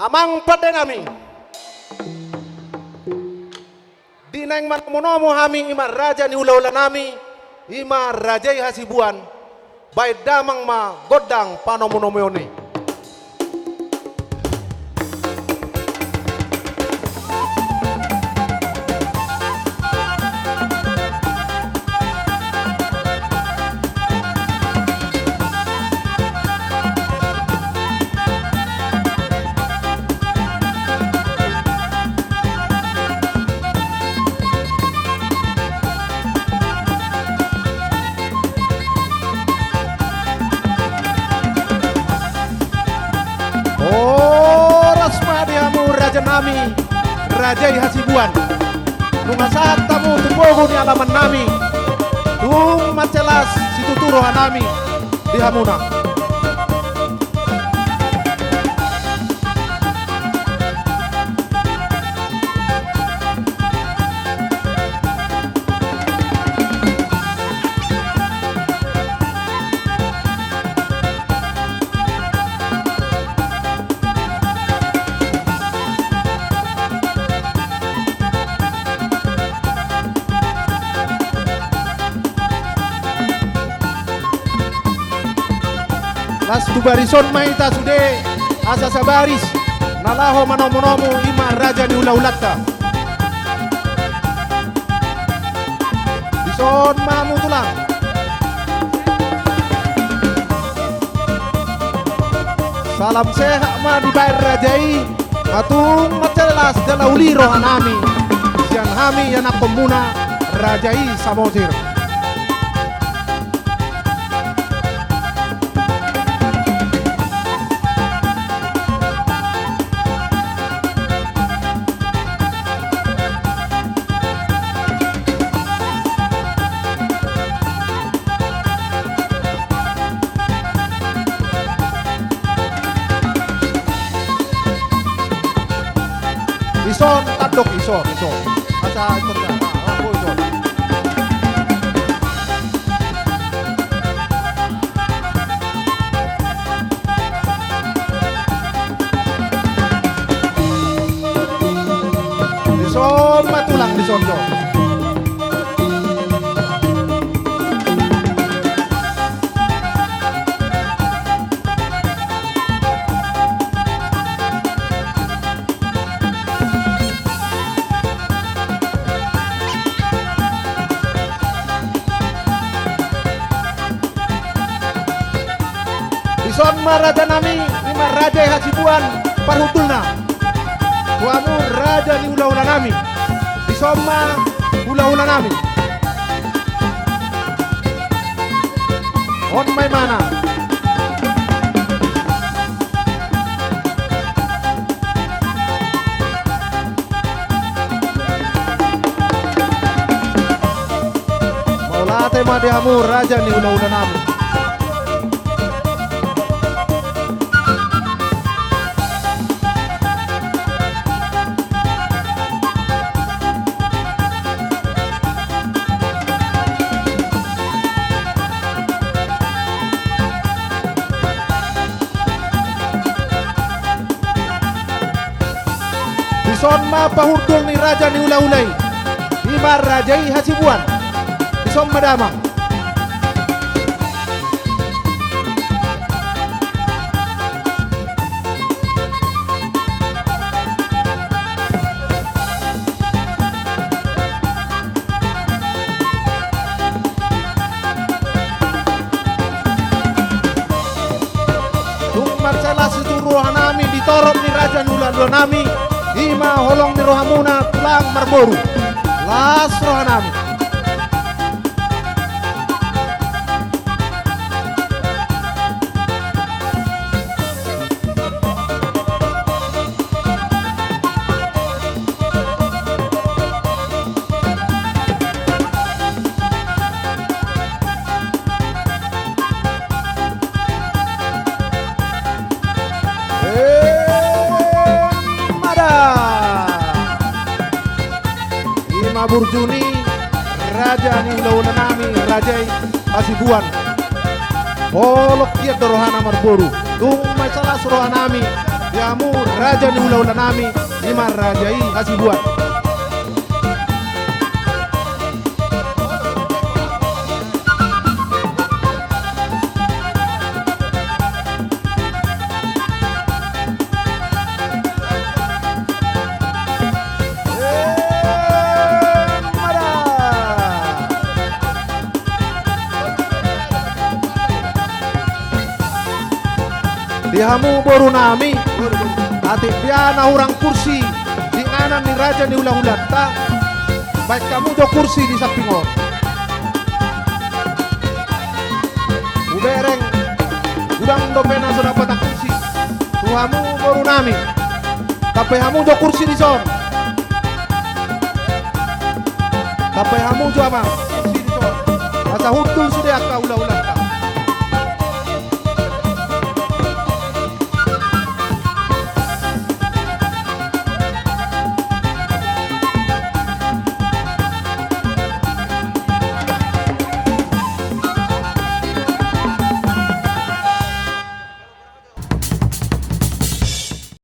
Amang pada nami dineng manomo haming ima raja ni ula-ula nami ima rajai hasibuan baik damang ma godang panomonomeoni. Raja nami rajai hasibuan nunga saat tamu tumbogo ni alaman nami tung macelas situturo hanami di hamuna. Las tu barison maita sude asa sabaris nalaho manomonomo ima raja ni ula-ulata bison mamu tulang salam sehat ma dibayar rajai atung macelas dala uliro hanami sian hami anak pemuna rajai samosir. Ison tanduk ison asa kerja aku ison ison matulang ison so. Son maraja nami ima raja hasibuan parhutulna tuamu raja ni ula-ula nami disoma ula-ula nami on mai mana maulate madiamu raja ni ula-ula nami. Son ma pahurdul ni raja ni ula-ulai ima rajai hasibuan isom madamang tung marcelas itu ruhanami ditorop ni raja ni ula-ula nami ima holong ni rohamuna tulang marboru las rohanami Burjuni raja ni ula-ula nami rajai hasibuan bolok kiat rohana marboru tung masalah rohanami Diamu raja ni hula-hula nami Ima rajai Hasibuan. Dihamu boru nami ati piana urang kursi di nganan ni raja ni hula-hula ta baik kamu jo kursi di samping o ubereng udang do pena so dapat kursi tuhamu boru nami tapi hamu jo kursi di son tapi hamu jo ama kursi di son asa hutul sudah ka hula-hula